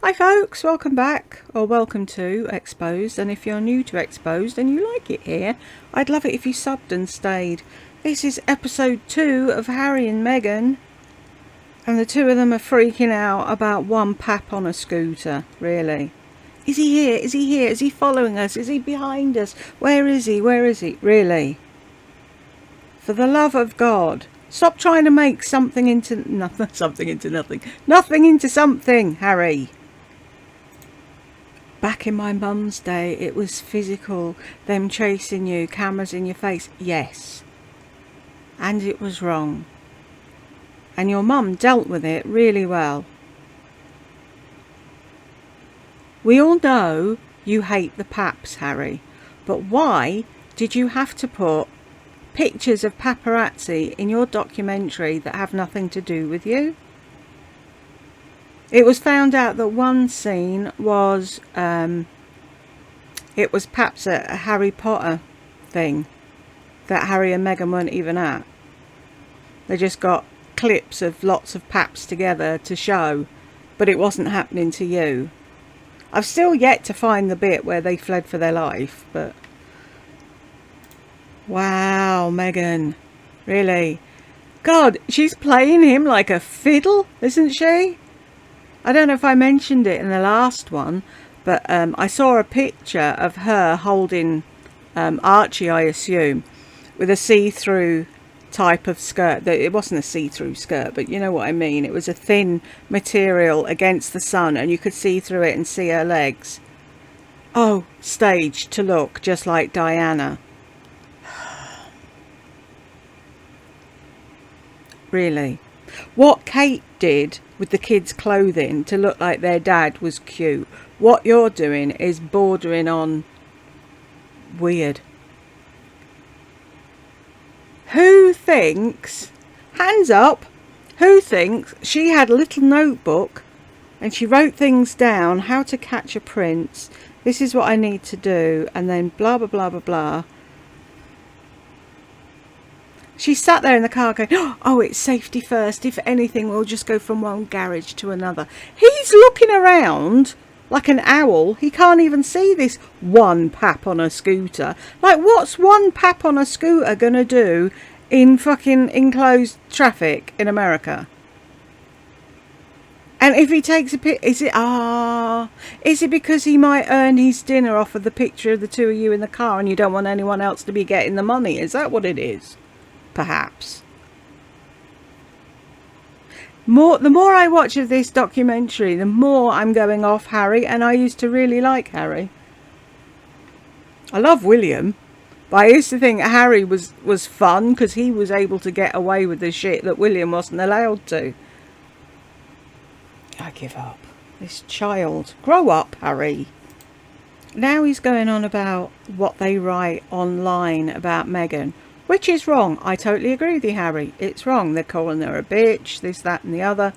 Hi folks, welcome back, or welcome to Exposed, and if you're new to Exposed and you like it here, I'd love it if you subbed and stayed. This is episode 2 of Harry and Meghan, and the two of them are freaking out about one pap on a scooter, really. Is he here? Is he here? Is he following us? Is he behind us? Where is he? Where is he? Really? For the love of God, stop trying to make something into nothing, something into nothing, nothing into something, Harry. Back in my mum's day, it was physical, them chasing you, cameras in your face. Yes. And it was wrong. And your mum dealt with it really well. We all know you hate the paps, Harry. But why did you have to put pictures of paparazzi in your documentary that have nothing to do with you? It was found out that one scene was, it was perhaps a Harry Potter thing that Harry and Meghan weren't even at. They just got clips of lots of paps together to show, but it wasn't happening to you. I've still yet to find the bit where they fled for their life, but... Wow, Meghan. Really? God, she's playing him like a fiddle, isn't she? I don't know if I mentioned it in the last one, but I saw a picture of her holding Archie, I assume, with a see-through type of skirt. It wasn't a see-through skirt, but you know what I mean. It was a thin material against the sun, and you could see through it and see her legs. Oh, staged to look just like Diana. Really? What Kate did with the kids' clothing to look like their dad was cute. What you're doing is bordering on weird. Who thinks, hands up, who thinks she had a little notebook and she wrote things down, how to catch a prince, this is what I need to do, and then blah blah blah blah blah. She sat there in the car going, oh, it's safety first. If anything, we'll just go from one garage to another. He's looking around like an owl. He can't even see this one pap on a scooter. Like, what's one pap on a scooter going to do in fucking enclosed traffic in America? And if he takes a pic, is it because he might earn his dinner off of the picture of the two of you in the car and you don't want anyone else to be getting the money? Is that what it is? Perhaps. The more I watch of this documentary, the more I'm going off Harry, and I used to really like Harry. I love William, but I used to think Harry was fun because he was able to get away with the shit that William wasn't allowed to. I give up. This child. Grow up, Harry. Now he's going on about what they write online about Meghan. Which is wrong. I totally agree with you, Harry. It's wrong. They're calling her a bitch, this, that and the other.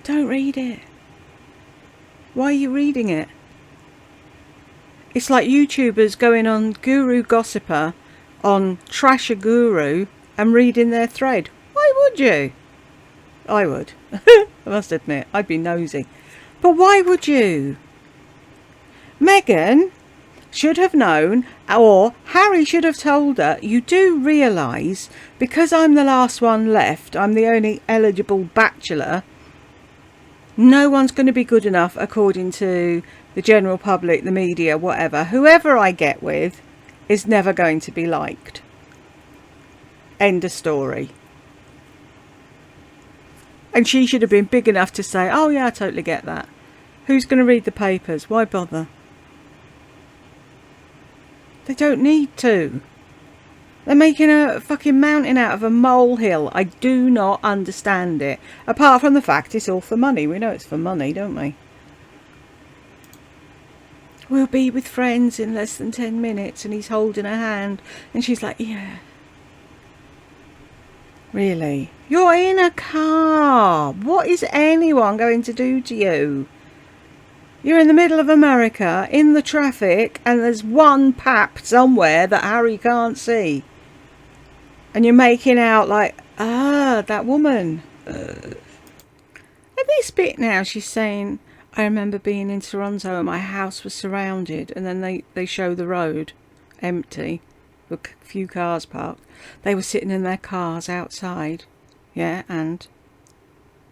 Don't read it. Why are you reading it? It's like YouTubers going on Guru Gossiper on Trash a Guru and reading their thread. Why would you? I would. I must admit, I'd be nosy. But why would you? Meghan should have known, or Harry should have told her, you do realise, because I'm the last one left, I'm the only eligible bachelor, no one's going to be good enough according to the general public, the media, whatever. Whoever I get with is never going to be liked. End of story. And she should have been big enough to say, oh yeah, I totally get that. Who's going to read the papers? Why bother? They don't need to. They're making a fucking mountain out of a molehill. I do not understand it. Apart from the fact it's all for money. We know it's for money, don't we? We'll be with friends in less than 10 minutes and he's holding her hand. And she's like, yeah. Really? You're in a car. What is anyone going to do to you? You're in the middle of America, in the traffic, and there's one pap somewhere that Harry can't see. And you're making out like, that woman. At this bit now, she's saying, I remember being in Toronto and my house was surrounded, and then they show the road empty, with a few cars parked. They were sitting in their cars outside, yeah, and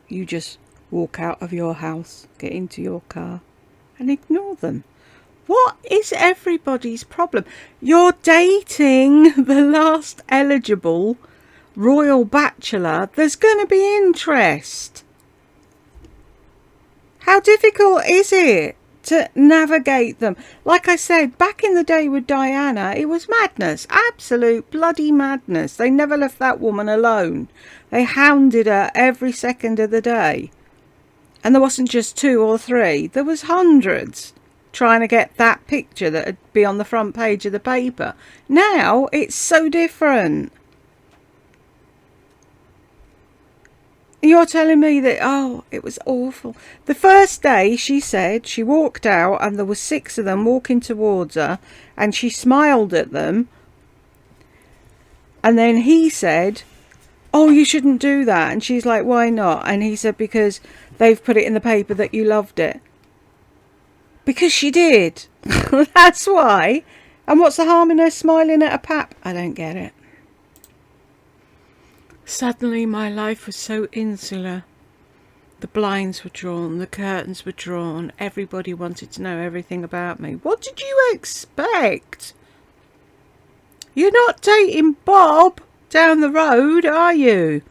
you just walk out of your house, get into your car, and ignore them. What is everybody's problem? You're dating the last eligible royal bachelor. There's going to be interest. How difficult is it to navigate them? Like I said, back in the day with Diana, it was madness. Absolute bloody madness. They never left that woman alone. They hounded her every second of the day. And there wasn't just 2 or 3. There was hundreds trying to get that picture that would be on the front page of the paper. Now it's so different. You're telling me that, oh, it was awful. The first day, she said, she walked out and there were 6 of them walking towards her and she smiled at them. And then he said, oh, you shouldn't do that. And she's like, why not? And he said, because they've put it in the paper that you loved it. Because she did. That's why. And what's the harm in her smiling at a pap? I don't get it. Suddenly my life was so insular. The blinds were drawn, the curtains were drawn. Everybody wanted to know everything about me. What did you expect? You're not dating Bob down the road, are you?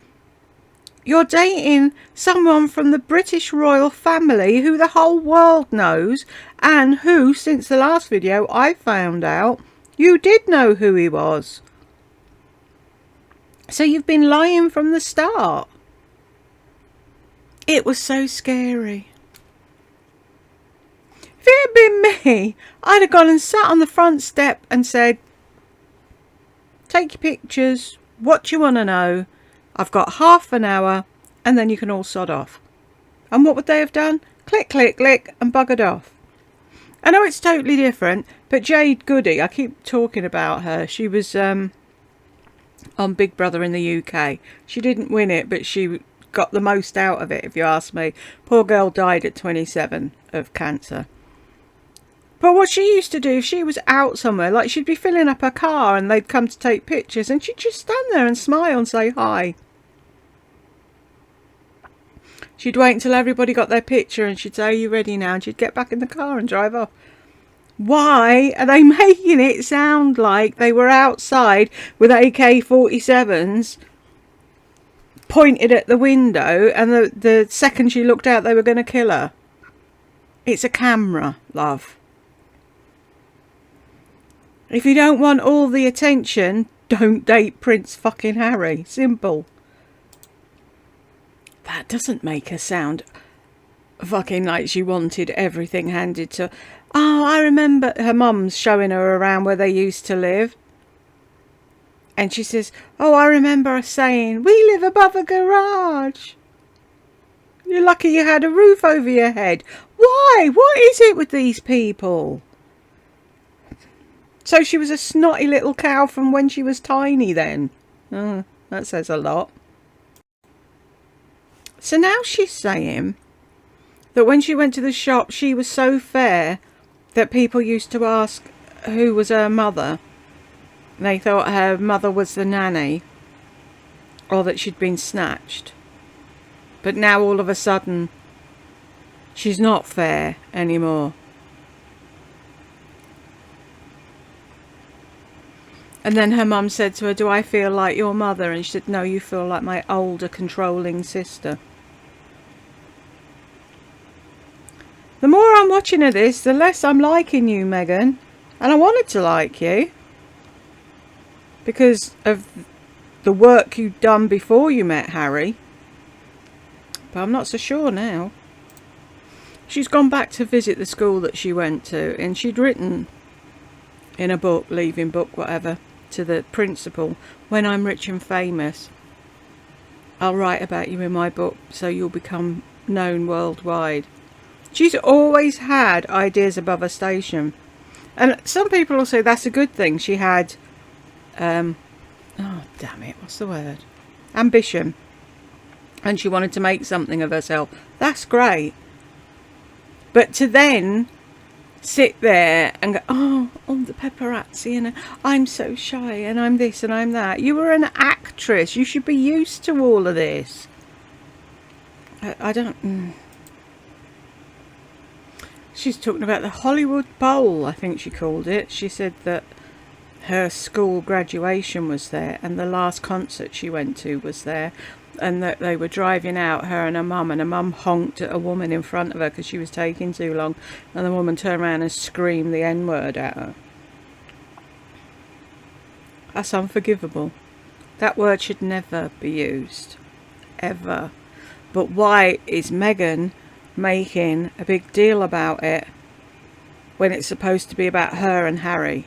You're dating someone from the British royal family who the whole world knows, and who, since the last video, I found out you did know who he was. So you've been lying from the start. It was so scary. If it had been me, I'd have gone and sat on the front step and said, take your pictures, what do you want to know? I've got half an hour and then you can all sod off. And what would they have done? Click, click, click and buggered off. I know it's totally different, but Jade Goody, I keep talking about her. She was on Big Brother in the UK. She didn't win it, but she got the most out of it, if you ask me. Poor girl died at 27 of cancer. But what she used to do, if she was out somewhere, like she'd be filling up her car and they'd come to take pictures and she'd just stand there and smile and say hi. She'd wait until everybody got their picture and she'd say, are you ready now? And she'd get back in the car and drive off. Why are they making it sound like they were outside with AK-47s pointed at the window and the second she looked out they were going to kill her? It's a camera, love. If you don't want all the attention, don't date Prince fucking Harry. Simple. That doesn't make her sound fucking like she wanted everything handed to her. Oh, I remember her mum's showing her around where they used to live. And she says, oh, I remember her saying, we live above a garage. You're lucky you had a roof over your head. Why? What is it with these people? So she was a snotty little cow from when she was tiny then. Oh, that says a lot. So now she's saying that when she went to the shop, she was so fair that people used to ask who was her mother. They thought her mother was the nanny, or that she'd been snatched. But now all of a sudden, she's not fair anymore. And then her mum said to her, do I feel like your mother? And she said, no, you feel like my older controlling sister. The more I'm watching of this, the less I'm liking you, Meghan. And I wanted to like you because of the work you'd done before you met Harry. But I'm not so sure now. She's gone back to visit the school that she went to, and she'd written in a book, leaving book, whatever, to the principal, when I'm rich and famous, I'll write about you in my book so you'll become known worldwide. She's always had ideas above her station. And some people will say that's a good thing. She had, oh damn it, what's the word? Ambition. And she wanted to make something of herself. That's great. But to then sit there and go, oh, the paparazzi, and I'm so shy, and I'm this and I'm that. You were an actress. You should be used to all of this. I don't... She's talking about the Hollywood Bowl, I think she called it. She said that her school graduation was there, and the last concert she went to was there, and that they were driving out, her and her mum honked at a woman in front of her because she was taking too long, and the woman turned around and screamed the N-word at her. That's unforgivable. That word should never be used. Ever. But why is Meghan making a big deal about it when it's supposed to be about her and Harry?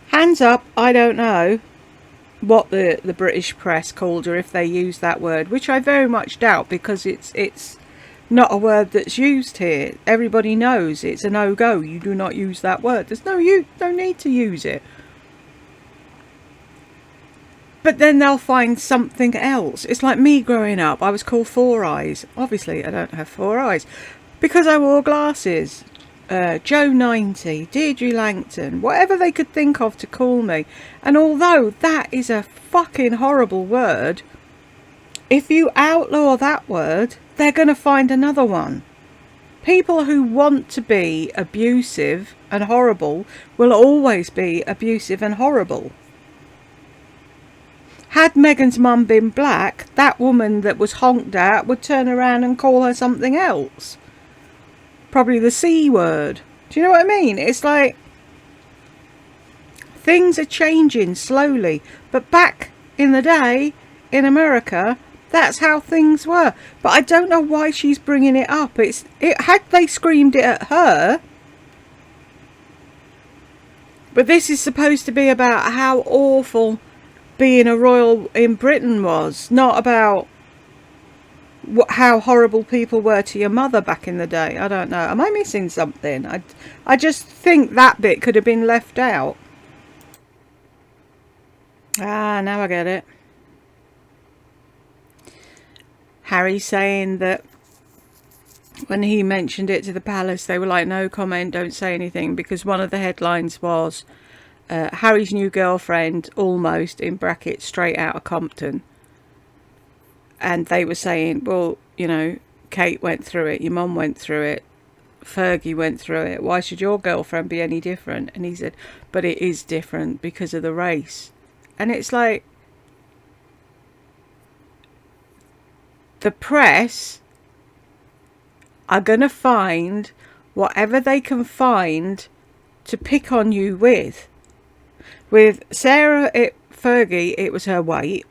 Hands up, I don't know what the British press called her if they used that word, which I very much doubt, because it's not a word that's used here. Everybody knows it's a no-go. You do not use that word. There's no need to use it. But then they'll find something else. It's like me growing up. I was called Four Eyes. Obviously, I don't have four eyes because I wore glasses. Joe 90, Deirdre Langton, whatever they could think of to call me. And although that is a fucking horrible word, if you outlaw that word, they're going to find another one. People who want to be abusive and horrible will always be abusive and horrible. Had Meghan's mum been black, that woman that was honked at would turn around and call her something else. Probably the C word. Do you know what I mean? It's like things are changing slowly. But back in the day, in America, that's how things were. But I don't know why she's bringing it up. Had they screamed it at her. But this is supposed to be about how awful being a royal in Britain was, not about how horrible people were to your mother back in the day. I don't know. Am I missing something? I just think that bit could have been left out. Ah, now I get it. Harry saying that when he mentioned it to the palace, they were like, no comment, don't say anything, because one of the headlines was Harry's new girlfriend, almost, in brackets, straight out of Compton. And they were saying, well, you know, Kate went through it, your mum went through it, Fergie went through it, why should your girlfriend be any different? And he said, but it is different because of the race. And it's like, the press are going to find whatever they can find to pick on you with. With Fergie, it was her weight.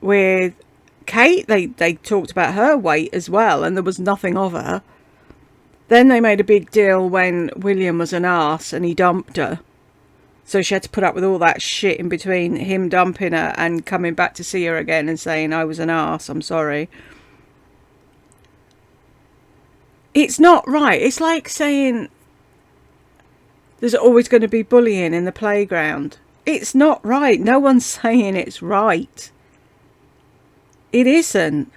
With Kate, they talked about her weight as well, and there was nothing of her. Then they made a big deal when William was an arse and he dumped her. So she had to put up with all that shit in between him dumping her and coming back to see her again and saying, I was an arse, I'm sorry. It's not right. It's like saying there's always going to be bullying in the playground. It's not right. No one's saying it's right. It isn't.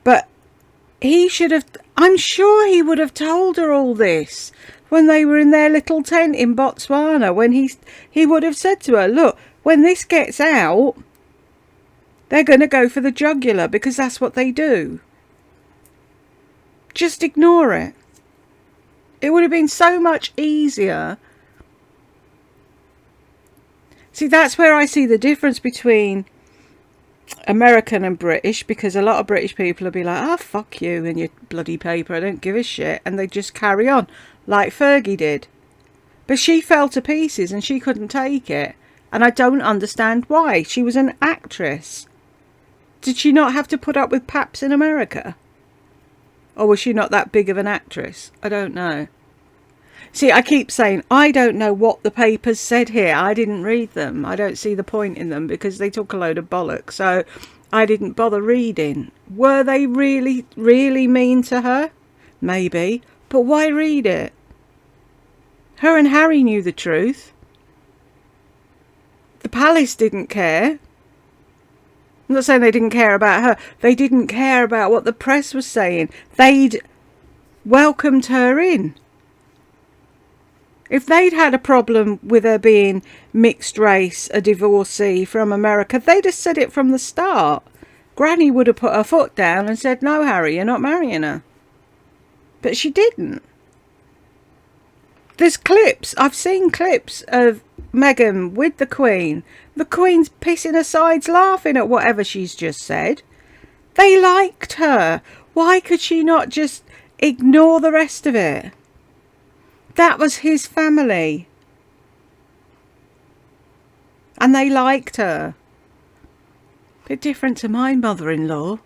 But he should have... I'm sure he would have told her all this when they were in their little tent in Botswana. When he would have said to her, look, when this gets out, they're going to go for the jugular because that's what they do. Just ignore it. It would have been so much easier. See, that's where I see the difference between American and British, because a lot of British people will be like, oh, fuck you and your bloody paper, I don't give a shit, and they just carry on, like Fergie did. But she fell to pieces and she couldn't take it, and I don't understand why. She was an actress. Did she not have to put up with paps in America? Or was she not that big of an actress? I don't know. See, I keep saying, I don't know what the papers said here. I didn't read them. I don't see the point in them because they talk a load of bollocks. So I didn't bother reading. Were they really, really mean to her? Maybe. But why read it? Her and Harry knew the truth. The palace didn't care. I'm not saying they didn't care about her. They didn't care about what the press was saying. They'd welcomed her in. If they'd had a problem with her being mixed race, a divorcee from America, they'd have said it from the start. Granny would have put her foot down and said, no, Harry, you're not marrying her. But she didn't. There's clips. I've seen clips of Meghan with the Queen. The Queen's pissing her sides laughing at whatever she's just said. They liked her. Why could she not just ignore the rest of it? That was his family. And they liked her. Bit different to my mother-in-law.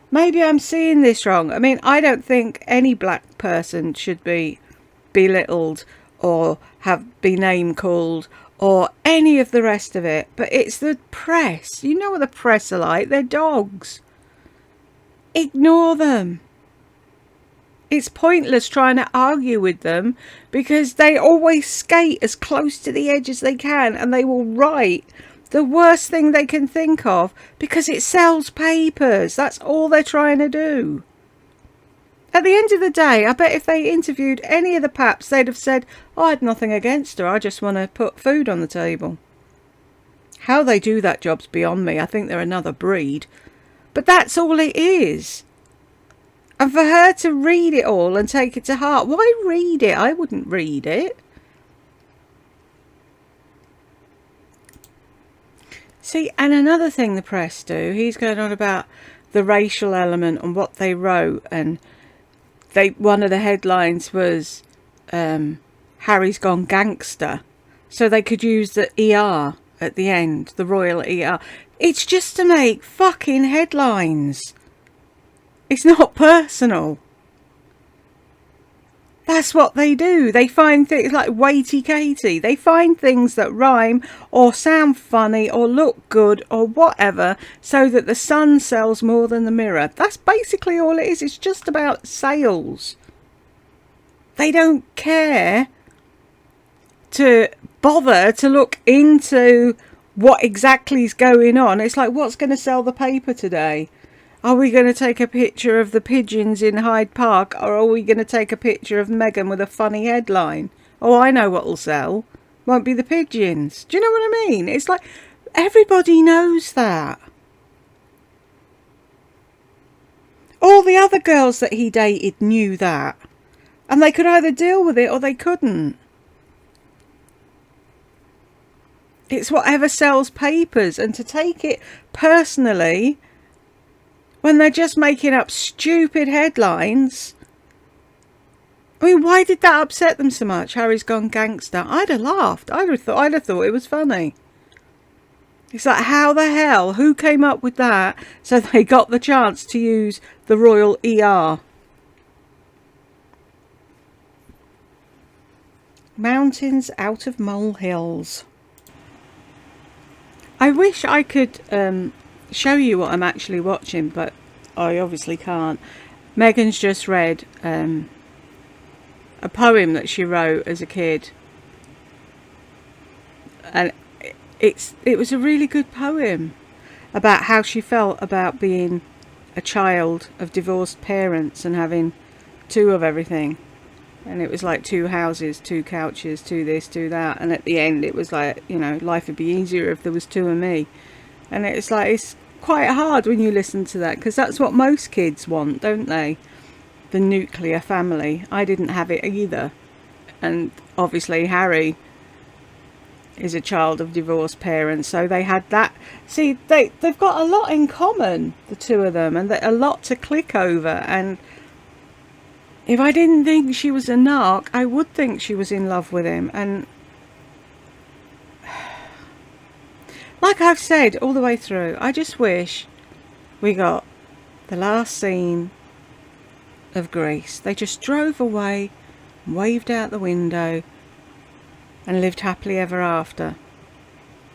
Maybe I'm seeing this wrong. I mean, I don't think any black person should be belittled or be name called or any of the rest of it. But it's the press. You know what the press are like. They're dogs. Ignore them. It's pointless trying to argue with them because they always skate as close to the edge as they can, and they will write the worst thing they can think of because it sells papers. That's all they're trying to do. At the end of the day, I bet if they interviewed any of the paps, they'd have said, oh, I had nothing against her. I just want to put food on the table. How they do that job's beyond me. I think they're another breed. But that's all it is. And for her to read it all and take it to heart, why read it? I wouldn't read it. See, and another thing the press do, he's going on about the racial element and what they wrote, and one of the headlines was Harry's gone gangster, so they could use the ER at the end, the royal ER. It's just to make fucking headlines. It's not personal. That's what they do. They find things like Waity Katie. They find things that rhyme or sound funny or look good or whatever so that the sun sells more than the mirror. That's basically all it is. It's just about sales. They don't care to bother to look into what exactly is going on. It's like, what's going to sell the paper today? Are we going to take a picture of the pigeons in Hyde Park, or are we going to take a picture of Meghan with a funny headline? Oh, I know what'll sell. Won't be the pigeons. Do you know what I mean? It's like everybody knows that. All the other girls that he dated knew that. And they could either deal with it or they couldn't. It's whatever sells papers. And to take it personally when they're just making up stupid headlines. I mean, why did that upset them so much? Harry's gone gangster. I'd have laughed. I'd have thought it was funny. It's like, how the hell? Who came up with that? So they got the chance to use the royal ER. Mountains out of molehills. I wish I could show you what I'm actually watching, but I obviously can't. Meghan's just read a poem that she wrote as a kid, and it was a really good poem about how she felt about being a child of divorced parents and having two of everything. And it was like 2 houses, 2 couches, 2 this, 2 that, and at the end it was like, you know, life would be easier if there was 2 of me. And it's like, it's quite hard when you listen to that, because that's what most kids want, don't they? The nuclear family. I didn't have it either. And obviously Harry is a child of divorced parents, so they had that. See, they've got a lot in common, the 2 of them, and a lot to click over. And if I didn't think she was a narc, I would think she was in love with him. And like I've said all the way through, I just wish we got the last scene of Greece. They just drove away, waved out the window, and lived happily ever after.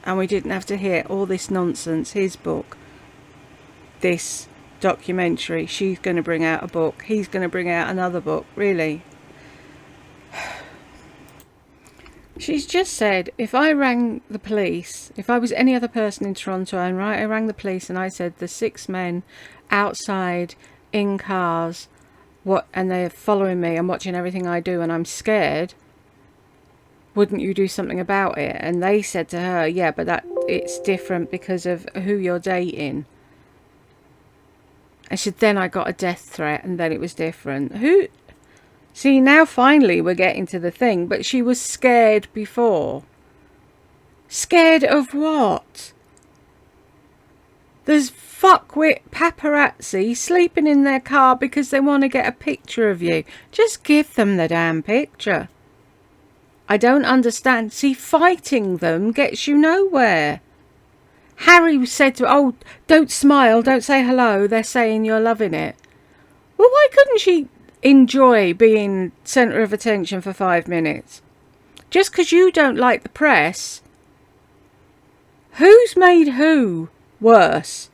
And we didn't have to hear all this nonsense. His book, this documentary, she's going to bring out a book, he's going to bring out another book. Really, She's just said, if I rang the police, if I was any other person in Toronto, and I rang the police and I said there's 6 men outside in cars, and they're following me and watching everything I do, and I'm scared, wouldn't you do something about it? And they said to her, yeah, but it's different because of who you're dating. And she said, then I got a death threat, and then it was different. See, now finally we're getting to the thing, but she was scared before. Scared of what? There's fuckwit paparazzi sleeping in their car because they want to get a picture of you. Just give them the damn picture. I don't understand. See, fighting them gets you nowhere. Harry said to her, oh, don't smile, don't say hello, they're saying you're loving it. Well, why couldn't she enjoy being centre of attention for 5 minutes? Just because you don't like the press, who's made who worse?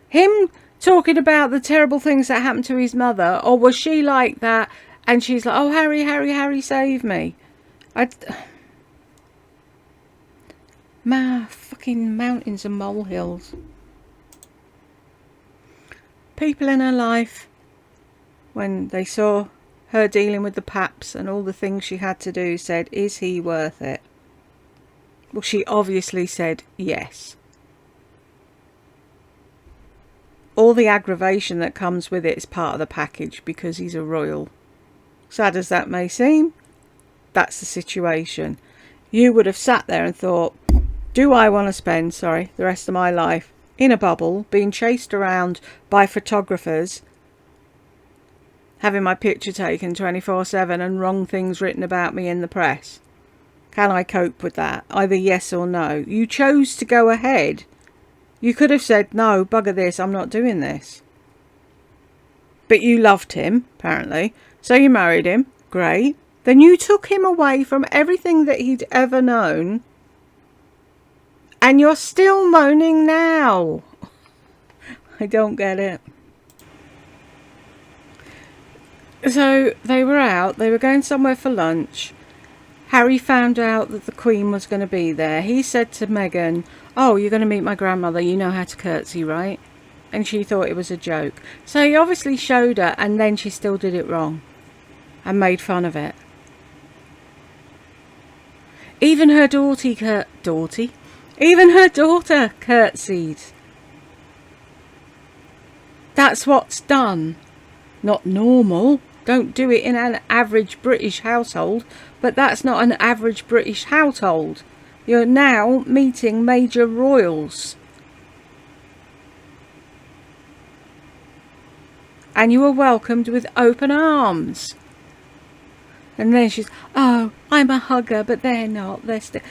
Him talking about the terrible things that happened to his mother, or was she like that and she's like, oh, Harry, Harry, Harry, save me? Fucking mountains and molehills. People in her life, when they saw her dealing with the paps and all the things she had to do, said, is he worth it? Well, she obviously said yes. All the aggravation that comes with it is part of the package because he's a royal. Sad as that may seem, that's the situation. You would have sat there and thought, do I want to spend, the rest of my life in a bubble, being chased around by photographers, having my picture taken 24/7 and wrong things written about me in the press? Can I cope with that? Either yes or no. You chose to go ahead. You could have said, no, bugger this, I'm not doing this. But you loved him, apparently. So you married him. Great. Then you took him away from everything that he'd ever known. And you're still moaning now. I don't get it. So they were out. They were going somewhere for lunch. Harry found out that the Queen was going to be there. He said to Meghan, oh, you're going to meet my grandmother. You know how to curtsy, right? And she thought it was a joke. So he obviously showed her, and then she still did it wrong and made fun of it. Even her even her daughter curtsied. That's what's done. Not normal. Don't do it in an average British household. But that's not an average British household. You're now meeting major royals. And you were welcomed with open arms. And then she's, oh, I'm a hugger, but they're not. They're still...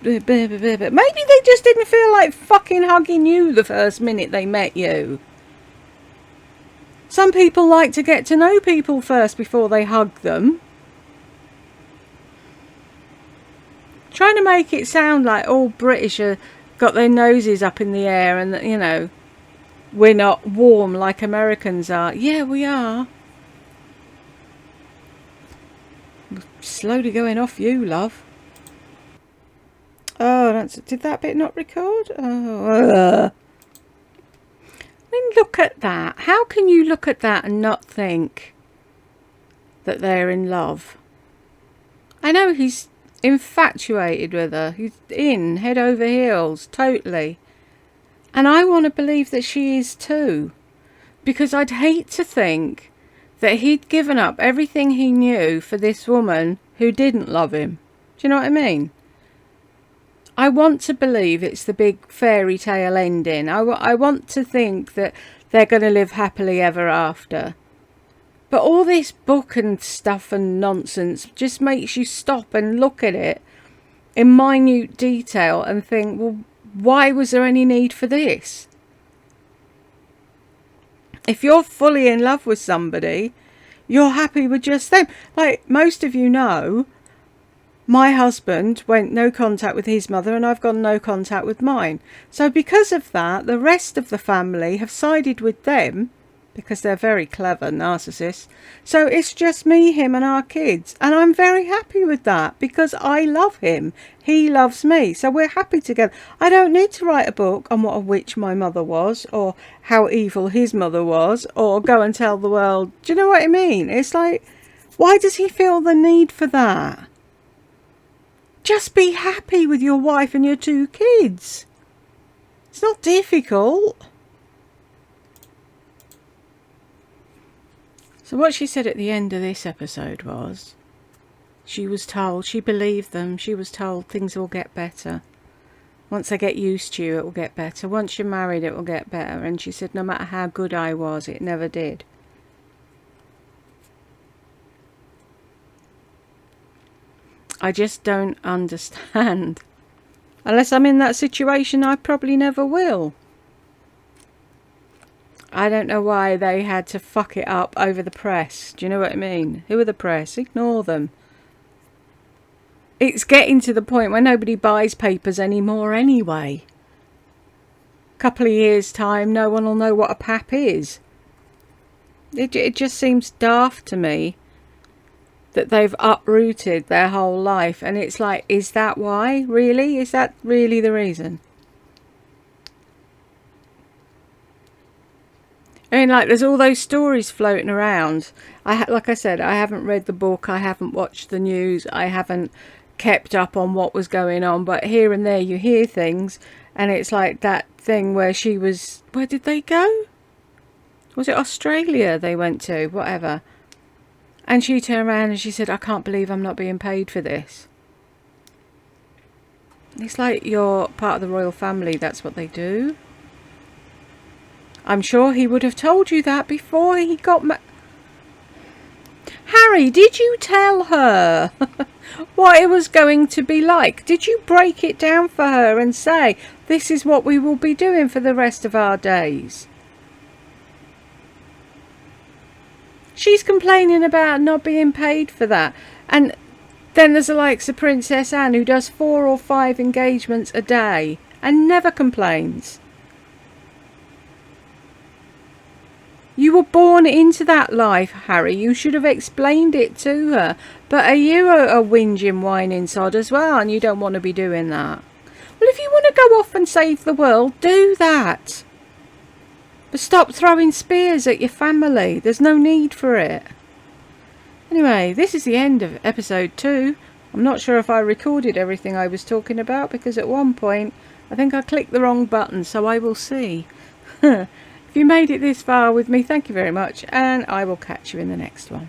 Maybe they just didn't feel like fucking hugging you the first minute they met you. Some people like to get to know people first before they hug them. Trying to make it sound like all British are got their noses up in the air and, you know, we're not warm like Americans are. Yeah, we are. Slowly going off you, love. Oh, did that bit not record? Oh, I mean, look at that. How can you look at that and not think that they're in love? I know he's infatuated with her. He's in head over heels, totally. And I want to believe that she is too. Because I'd hate to think that he'd given up everything he knew for this woman who didn't love him. Do you know what I mean? I want to believe it's the big fairy tale ending. I want to think that they're going to live happily ever after. But all this book and stuff and nonsense just makes you stop and look at it in minute detail and think, well, why was there any need for this? If you're fully in love with somebody, you're happy with just them. Like most of you know, my husband went no contact with his mother and I've got no contact with mine. So because of that, the rest of the family have sided with them because they're very clever narcissists. So it's just me, him and our kids, and I'm very happy with that because I love him, he loves me, so we're happy together. I don't need to write a book on what a witch my mother was, or how evil his mother was, or go and tell the world. Do you know what I mean? It's like, why does he feel the need for that? Just be happy with your wife and your 2 kids. It's not difficult. So what she said at the end of this episode was, she was told, she believed them, she was told things will get better. Once they get used to you, it will get better. Once you're married, it will get better. And she said, no matter how good I was, it never did. I just don't understand. Unless I'm in that situation, I probably never will. I don't know why they had to fuck it up over the press. Do you know what I mean? Who are the press? Ignore them. It's getting to the point where nobody buys papers anymore anyway. A couple of years' time, no one will know what a pap is. It just seems daft to me that they've uprooted their whole life. And it's like, is that why? Really? Is that really the reason? I mean, like, there's all those stories floating around. Like I said, I haven't read the book. I haven't watched the news. I haven't kept up on what was going on. But here and there you hear things. And it's like that thing where she was... Where did they go? Was it Australia they went to? Whatever. And she turned around and she said, I can't believe I'm not being paid for this. It's like you're part of the royal family. That's what they do. I'm sure he would have told you that before he got Harry, did you tell her what it was going to be like? Did you break it down for her and say, this is what we will be doing for the rest of our days? She's complaining about not being paid for that. And then there's the likes of Princess Anne, who does 4 or 5 engagements a day and never complains. You were born into that life, Harry. You should have explained it to her. But are you a whinging, whining sod as well, and you don't want to be doing that? Well, if you want to go off and save the world, do that. But stop throwing spears at your family. There's no need for it. Anyway, this is the end of episode 2. I'm not sure if I recorded everything I was talking about, because at one point I think I clicked the wrong button, so I will see. If you made it this far with me, thank you very much, and I will catch you in the next one.